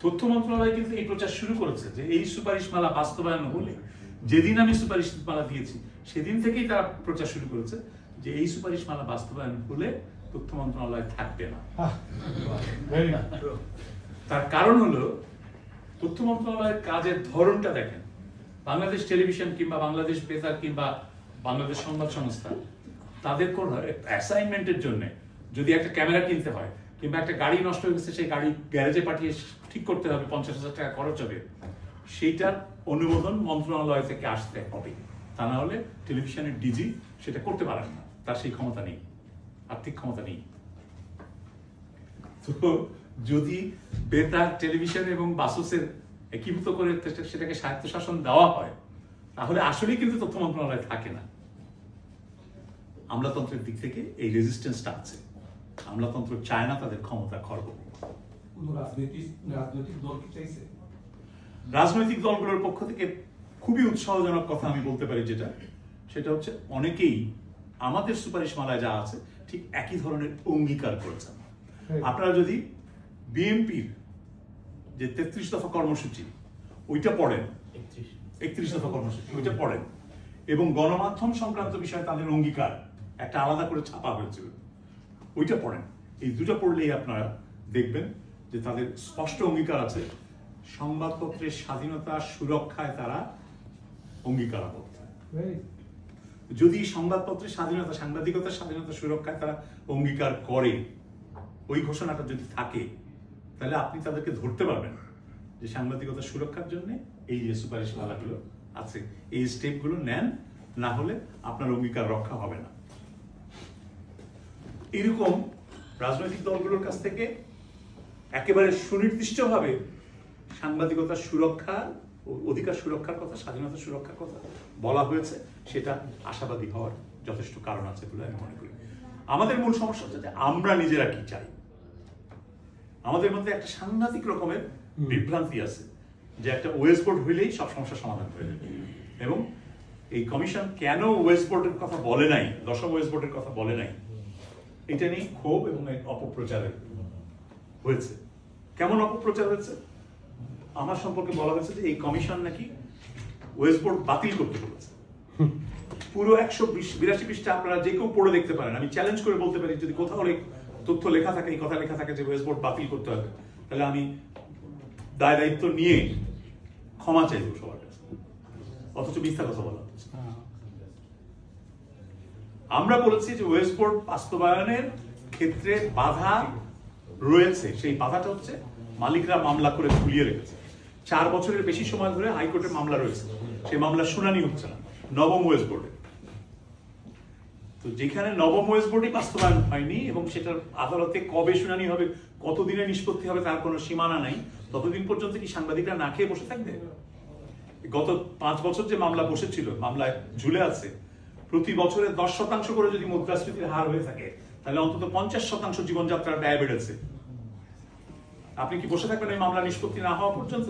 তথ্য মন্ত্রণালয় কিন্তু এই প্রচার শুরু করেছে যে এই সুপারিশমালা বাস্তবায়ন হলে, যেদিন আমি সুপারিশমালা দিয়েছি সেদিন থেকেই তারা প্রচার শুরু করেছে যে এই সুপারিশমালা বাস্তবায়ন হলে তথ্য মন্ত্রণালয় থাকবে না। তার কারণ হলো তথ্য মন্ত্রণালয়ের কাজের ধরনটা দেখেন। বাংলাদেশ টেলিভিশন কিংবা বাংলাদেশ বেতার কিংবা বাংলাদেশ সংবাদ সংস্থা, তাদের কোন অ্যাসাইনমেন্টের জন্য যদি একটা ক্যামেরা কিনতে হয় কিংবা একটা গাড়ি নষ্ট হয়ে গেছে, সেই গাড়ি গ্যারেজে পাঠিয়ে ঠিক করতে হবে, 50,000 টাকা খরচ হবে, সেইটার অনুমোদন মন্ত্রণালয় থেকে আসতে হবে। তা না হলে টেলিভিশনের ডিজি সেটা করতে পারেন না, তার সেই ক্ষমতা নেই, আর্থিক ক্ষমতা নেই। তো যদি বেতার, টেলিভিশন এবং বাসসের একীভূত করে সেটাকে স্বায়ত্তশাসন দেওয়া হয়, তাহলে আসলেই কিন্তু তথ্য মন্ত্রণালয় থাকে না। আমলাতন্ত্রের দিক থেকে এই রেজিস্ট্যান্সটা আছে। আমলাতন্ত্র চায় না তাদের ক্ষমতা খর্ব। রাজনৈতিক দলগুলোর পক্ষ থেকে খুবই উৎসাহজনক কথা আমি বলতে পারি, সেটা হচ্ছে অনেকেই আমাদের সুপারিশমালায় যা আছে ঠিক একই ধরনের অঙ্গীকার করেছেন। আপনারা যদি বিএনপির যে 33 দফা কর্মসূচি ওইটা পড়েন, 31 দফা কর্মসূচি ওইটা পড়েন, এবং গণমাধ্যম সংক্রান্ত বিষয়ে তাদের অঙ্গীকার একটা আলাদা করে ছাপা হয়েছিল, ওইটা পড়েন। এই দুটো পড়লেই আপনারা দেখবেন যে তাদের স্পষ্ট অঙ্গীকার আছে সংবাদপত্রের স্বাধীনতা সুরক্ষায় তারা অঙ্গীকারাবদ্ধ। যদি সংবাদপত্রের স্বাধীনতা, সাংবাদিকতার স্বাধীনতা সুরক্ষায় তারা অঙ্গীকার করে, ওই ঘোষণাটা যদি থাকে, তাহলে আপনি তাদেরকে ধরতে পারবেন যে সাংবাদিকতা সুরক্ষার জন্য এই যে সুপারিশমালাগুলো আছে, এই স্টেপগুলো নেন, না হলে আপনার অঙ্গীকার রক্ষা হবে না। এরকম রাজনৈতিক দলগুলোর কাছ থেকে একেবারে সুনির্দিষ্টভাবে সাংবাদিকতার সুরক্ষা, অধিকার সুরক্ষার কথা, স্বাধীনতা সুরক্ষার কথা বলা হয়েছে, সেটা আশাবাদী হওয়ার যথেষ্ট কারণ আছে বলে আমি মনে করি। আমাদের মূল সমস্যা হচ্ছে যে আমরা নিজেরা কি চাই। আমাদের মধ্যে একটা সাংঘাতিক রকমের বিভ্রান্তি আছে যে একটা ওয়েস্ট বোর্ড হইলেই সব সমস্যার সমাধান হয়ে যাবে, এবং এই কমিশন কেন ওয়েস্ট বোর্ডের কথা বলে নাই, দশম ওয়েস্ট বোর্ডের কথা বলে নাই, এটা নিয়ে ক্ষোভ এবং অপপ্রচার হয়েছে। কেমন অপপ্রচার হয়েছে? আমার সম্পর্কে বলা হয়েছে যে এই কমিশন নাকি ওয়েস্ট বোর্ড বাতিল করতে বলেছে। পুরো 182 পৃষ্ঠা আপনারা যে কেউ পড়ে দেখতে পারেন। আমি চ্যালেঞ্জ করে বলতে পারি, যদি কোথাও তথ্য লেখা থাকে, এই কথা লেখা থাকে যে ওয়েস্ট বোর্ড বাতিল করতে হবে, তাহলে আমি দায় দায়িত্ব নিয়ে ক্ষমা চাইব সবার কাছে। অথচ মিথ্যা কথা বলা হচ্ছে। আমরা বলেছি যে ওয়েস্ট বোর্ড বাস্তবায়নের ক্ষেত্রে বাধা রয়েছে। সেই বাধাটা হচ্ছে মালিকরা মামলা করে ঝুলিয়ে রেখেছে। 4 বছরের বেশি সময় ধরে হাইকোর্টে মামলা রয়েছে, সেই মামলার শুনানি হচ্ছে না নবম ওয়েস্ট বোর্ডে। তো যেখানে নবম ওয়েস্ট বোর্ডই বাস্তবায়ন হয়নি এবং সেটার আদালতে কবে শুনানি হবে, কতদিনে নিষ্পত্তি হবে, তার কোনো সীমানা নাই, ততদিন পর্যন্ত কি সাংবাদিকরা না খেয়ে বসে থাকবে? গত 5 বছর যে মামলা বসেছিল, মামলায় ঝুলে আছে, প্রতি বছরে 10% করে যদি মুদ্রাস্ফীতির হার হয়ে থাকে, তাহলে অন্তত 50% জীবনযাত্রার ব্যয় বেড়েছে। আপনি কি বসে থাকবেন এই মামলা নিষ্পত্তি না হওয়া পর্যন্ত?